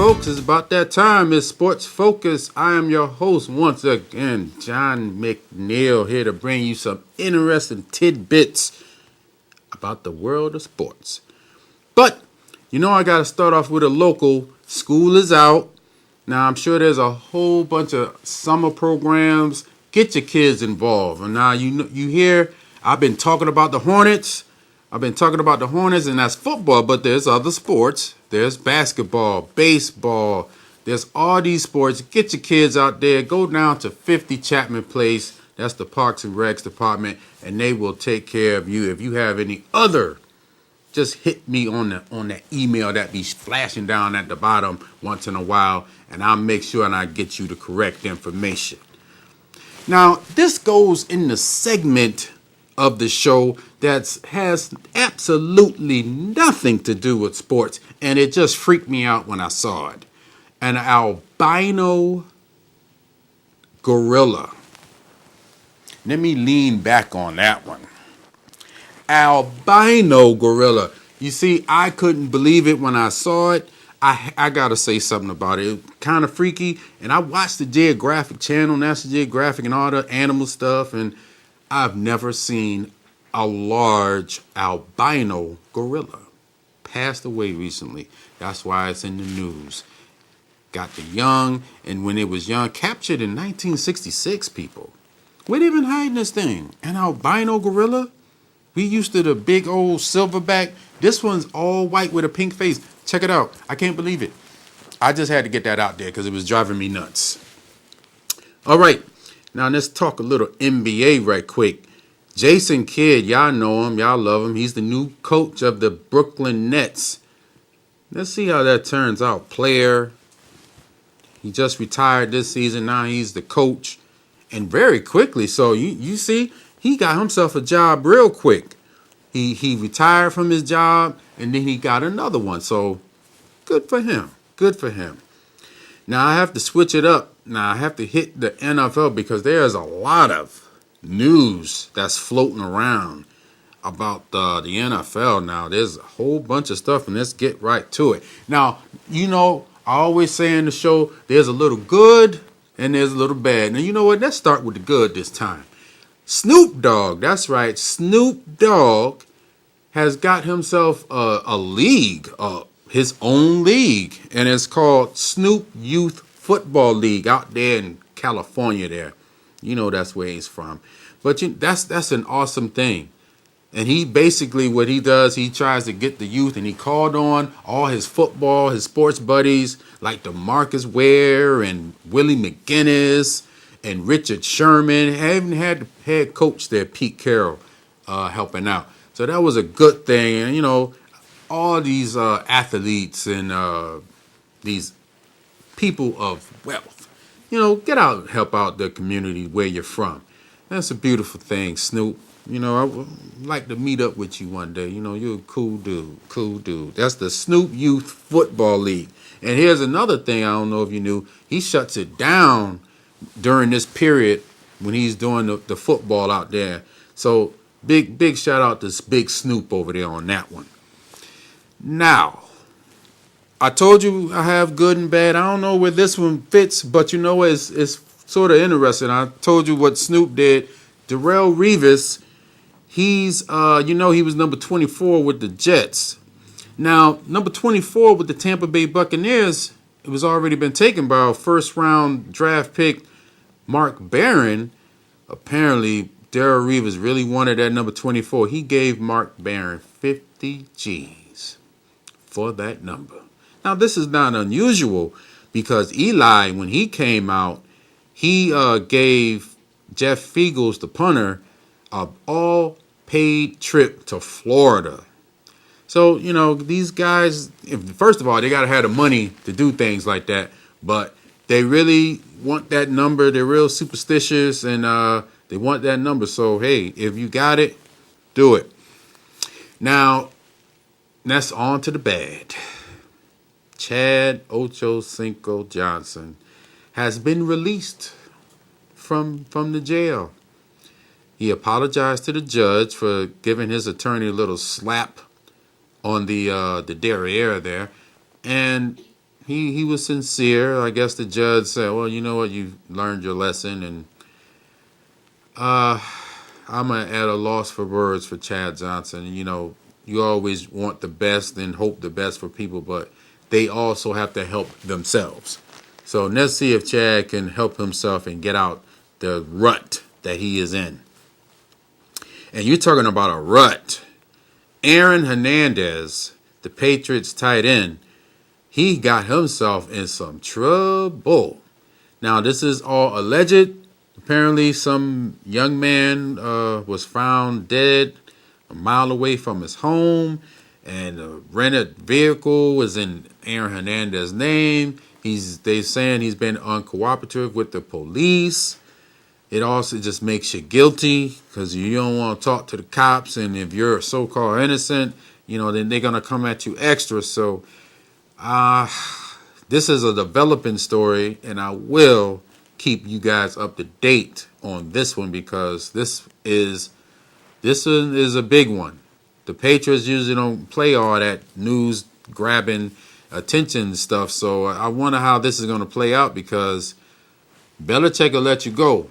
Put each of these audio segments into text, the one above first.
folks, it's about that time. It's Sports Focus. I am your host once again, John McNeil, here to bring you some interesting tidbits about the world of sports. But, I got to start off with a local. School is out. Now, I'm sure there's a whole bunch of summer programs. Get your kids involved. And now, you hear, I've been talking about the Hornets. And that's football, but there's other sports. There's basketball, baseball. There's all these sports. Get your kids out there. Go down to 50 Chapman Place. That's the Parks and Recs department, and they will take care of you. If you have any other, just hit me on that email that be flashing down at the bottom once in a while, and I'll make sure and I get you the correct information. Now, this goes in the segment of the show that has absolutely nothing to do with sports, and it just freaked me out when I saw it. An albino gorilla. Let me lean back on that one. Albino gorilla. You see, I couldn't believe it when I saw it. I gotta say something about it. It was kind of freaky, and I watched the Geographic Channel, National Geographic, and all the animal stuff, and I've never seen a large albino gorilla. Passed away recently. That's why it's in the news. Got the young, and when it was young, captured in 1966, people. Where they been hiding this thing? An albino gorilla? We used to the big old silverback. This one's all white with a pink face. Check it out. I can't believe it. I just had to get that out there because it was driving me nuts. All right. Now let's talk a little NBA right quick. Jason Kidd, y'all know him. Y'all love him. He's the new coach of the Brooklyn Nets. Let's see how that turns out. Player. He just retired this season. Now he's the coach. And very quickly. So you see, he got himself a job real quick. He retired from his job, and then he got another one. So good for him. Good for him. Now I have to switch it up. Now I have to hit the NFL because there's a lot of news that's floating around about the NFL now. There's a whole bunch of stuff, and let's get right to it. Now, I always say in the show, there's a little good and there's a little bad. Now, you know what? Let's start with the good this time. Snoop Dogg, that's right. Snoop Dogg has got himself a league, his own league, and it's called Snoop Youth Football League out there in California there. That's where he's from. But that's an awesome thing. And he basically, what he does, he tries to get the youth, and he called on all his sports buddies like DeMarcus Ware and Willie McGinnis and Richard Sherman. Even had the head coach there, Pete Carroll, helping out. So that was a good thing. And, all these athletes and these people of wealth, get out and help out the community where you're from. That's a beautiful thing, Snoop. I would like to meet up with you one day. You're a cool dude. That's the Snoop Youth Football League. And here's another thing I don't know if you knew. He shuts it down during this period when he's doing the football out there. So big shout out to Big Snoop over there on that one. Now, I told you I have good and bad. I don't know where this one fits, but it's sort of interesting. I told you what Snoop did. Darrelle Revis, he's, he was number 24 with the Jets. Now, number 24 with the Tampa Bay Buccaneers, it was already been taken by a first-round draft pick, Mark Barron. Apparently, Darrelle Revis really wanted that number 24. He gave Mark Barron 50 G's for that number. Now, this is not unusual because Eli, when he came out, he gave Jeff Fiegels, the punter, an all-paid trip to Florida. So, these guys, first of all, they got to have the money to do things like that. But they really want that number. They're real superstitious, and they want that number. So, hey, if you got it, do it. Now, that's on to the bad. Chad Ochocinco Johnson has been released from the jail. He apologized to the judge for giving his attorney a little slap on the derriere there, and he was sincere. I guess the judge said, "Well, you know what? You learned your lesson," and I'm gonna add a loss for words for Chad Johnson. You always want the best and hope the best for people, but they also have to help themselves. So let's see if Chad can help himself and get out the rut that he is in. And you're talking about a rut. Aaron Hernandez, the Patriots tight end, he got himself in some trouble. Now, this is all alleged. Apparently, some young man was found dead a mile away from his home, and a rented vehicle was in Aaron Hernandez's name. They saying he's been uncooperative with the police. It also just makes you guilty because you don't want to talk to the cops, and if you're so-called innocent, then they're gonna come at you extra. So, this is a developing story, and I will keep you guys up to date on this one because this one is a big one. The Patriots usually don't play all that news grabbing attention stuff, so I wonder how this is going to play out because Belichick will let you go.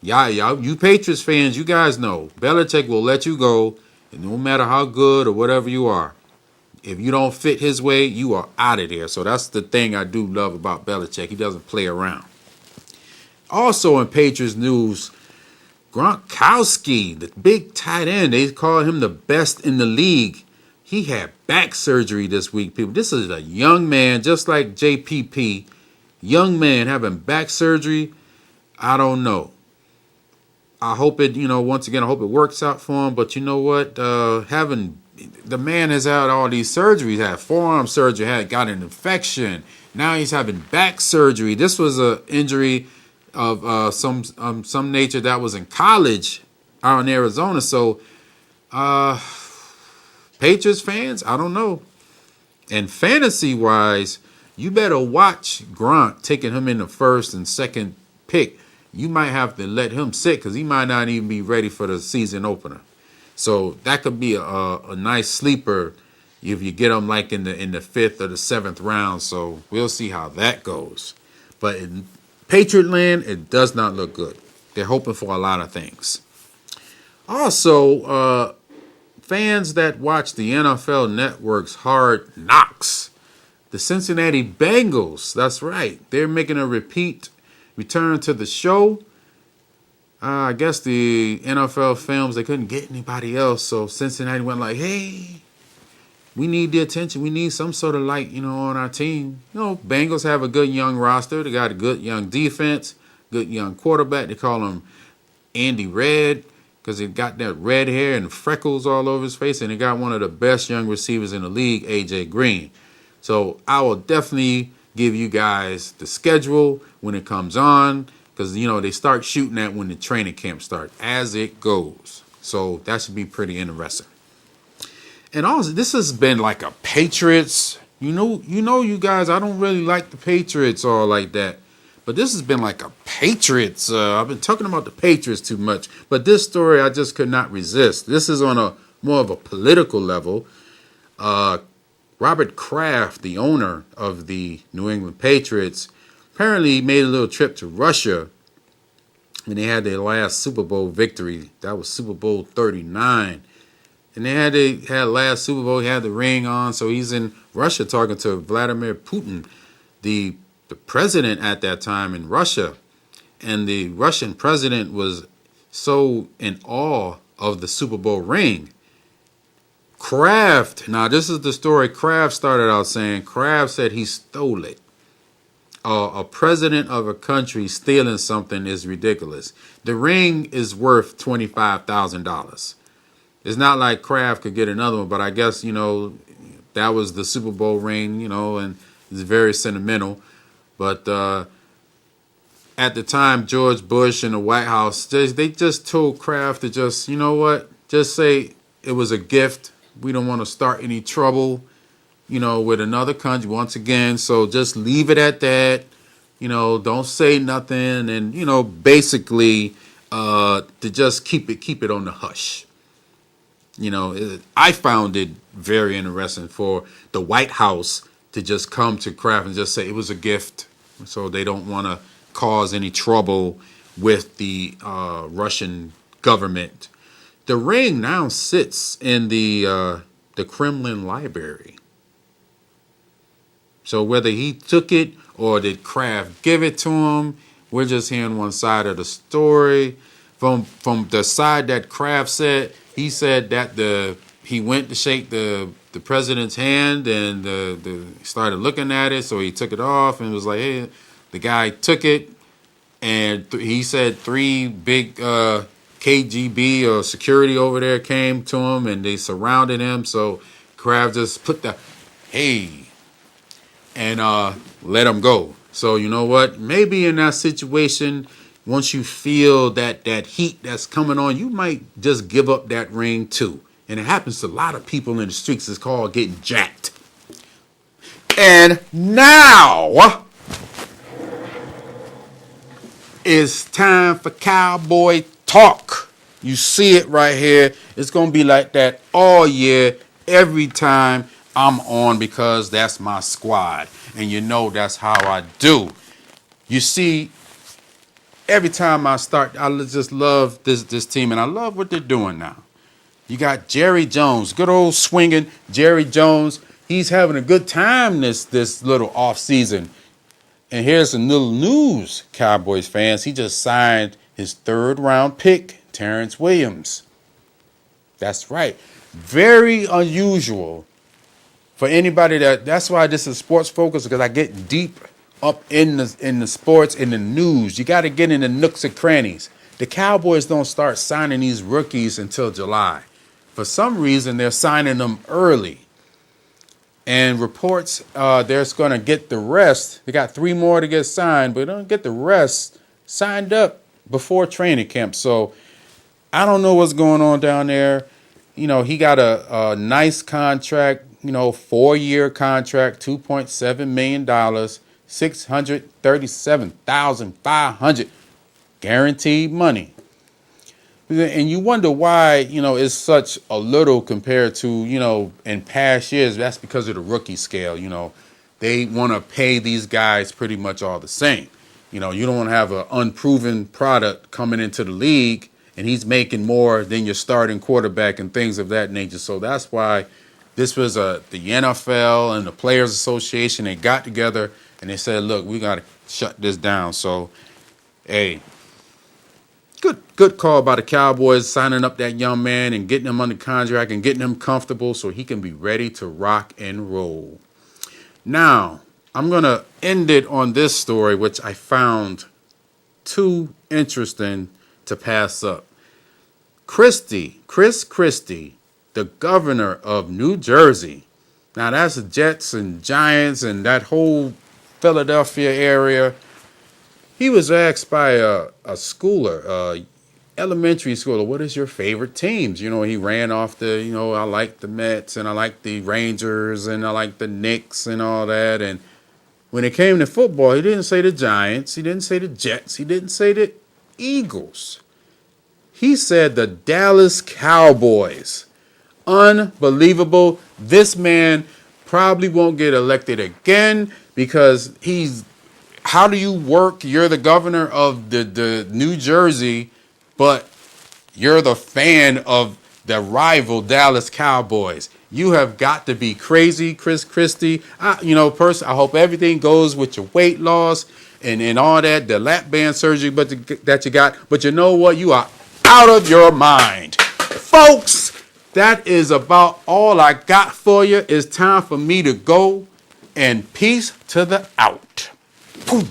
Y'all, you Patriots fans, you guys know Belichick will let you go, and no matter how good or whatever you are, if you don't fit his way, you are out of there. So that's the thing I do love about Belichick. He doesn't play around. Also in Patriots news, Gronkowski, the big tight end, they call him the best in the league. He had back surgery this week, people. This is a young man, just like JPP. Young man having back surgery. I don't know. I hope it, once again, I hope it works out for him. But you know what? The man has had all these surgeries. Had forearm surgery, got an infection. Now he's having back surgery. This was an injury of some nature that was in college out in Arizona. So, Patriots fans, I don't know. And fantasy wise, you better watch Gronk taking him in the first and second pick. You might have to let him sit because he might not even be ready for the season opener. So that could be a nice sleeper if you get him like in the fifth or the seventh round. So we'll see how that goes. But in Patriot land, it does not look good. They're hoping for a lot of things. Also, fans that watch the NFL Network's Hard Knocks, the Cincinnati Bengals, that's right, they're making a return to the show. I guess the NFL films, they couldn't get anybody else, so Cincinnati went like, hey, we need the attention. We need some sort of light, on our team. Bengals have a good young roster. They got a good young defense, good young quarterback. They call him Andy Red because he got that red hair and freckles all over his face, and he got one of the best young receivers in the league, A.J. Green. So I will definitely give you guys the schedule when it comes on because, they start shooting that when the training camp starts as it goes. So that should be pretty interesting. And also, this has been like a Patriots. You guys, I don't really like the Patriots all like that. But this has been like a Patriots. I've been talking about the Patriots too much. But this story, I just could not resist. This is on a more of a political level. Robert Kraft, the owner of the New England Patriots, apparently made a little trip to Russia. And they had their last Super Bowl victory. That was Super Bowl 39. And they had last Super Bowl, he had the ring on, so he's in Russia talking to Vladimir Putin, the president at that time in Russia. And the Russian president was so in awe of the Super Bowl ring. Kraft, now this is the story Kraft started out saying. Kraft said he stole it. A president of a country stealing something is ridiculous. The ring is worth $25,000. It's not like Kraft could get another one, but I guess, that was the Super Bowl ring, and it's very sentimental. But at the time, George Bush and the White House, they just told Kraft to just, just say it was a gift. We don't want to start any trouble, with another country once again. So just leave it at that. Don't say nothing. And, basically to just keep it on the hush. I found it very interesting for the White House to just come to Kraft and just say it was a gift, so they don't want to cause any trouble with the Russian government. The ring now sits in the Kremlin library. So whether he took it or did Kraft give it to him, we're just hearing one side of the story. From the side that Kraft said, he said that he went to shake the president's hand and started looking at it, so he took it off and was like, hey, the guy took it, and he said 3 big KGB or security over there came to him and they surrounded him. So Kraft just put the hey and let him go. So you know what? Maybe in that situation, once you feel that heat that's coming on, you might just give up that ring too. And it happens to a lot of people in the streets. It's called getting jacked. And now it's time for Cowboy Talk. You see it right here. It's going to be like that all year, every time I'm on, because that's my squad. And you know that's how I do. You see, every time I start, I just love this team, and I love what they're doing now. You got Jerry Jones, good old swinging Jerry Jones. He's having a good time this little off season. And here's some little news, Cowboys fans. He just signed his 3rd round pick, Terrence Williams. That's right. Very unusual for anybody that's why this is Sports Focus, because I get deep up in the sports, in the news. You got to get in the nooks and crannies. The Cowboys don't start signing these rookies until July. For some reason, they're signing them early. And reports they're going to get the rest. They got 3 more to get signed, but don't get the rest signed up before training camp. So I don't know what's going on down there. You know, he got a nice contract, 4-year contract, $2.7 million, $637,500 guaranteed money. And you wonder why, it's such a little compared to, in past years. That's because of the rookie scale. They want to pay these guys pretty much all the same. You don't want to have an unproven product coming into the league and he's making more than your starting quarterback and things of that nature. So that's why this was the NFL and the Players Association. They got together and they said, look, we got to shut this down. So, hey. Good call by the Cowboys, signing up that young man and getting him under contract and getting him comfortable so he can be ready to rock and roll. Now, I'm going to end it on this story, which I found too interesting to pass up. Chris Christie, the governor of New Jersey. Now, that's the Jets and Giants and that whole Philadelphia area. He was asked by a schooler, elementary schooler, what is your favorite teams? He ran off I like the Mets and I like the Rangers and I like the Knicks and all that. And when it came to football, he didn't say the Giants. He didn't say the Jets. He didn't say the Eagles. He said the Dallas Cowboys. Unbelievable. This man probably won't get elected again because how do you work? You're the governor of the New Jersey, but you're the fan of the rival Dallas Cowboys. You have got to be crazy, Chris Christie. I hope everything goes with your weight loss and all that, the lap band surgery that you got. But you know what? You are out of your mind. Folks, that is about all I got for you. It's time for me to go. And peace to the out. Boom.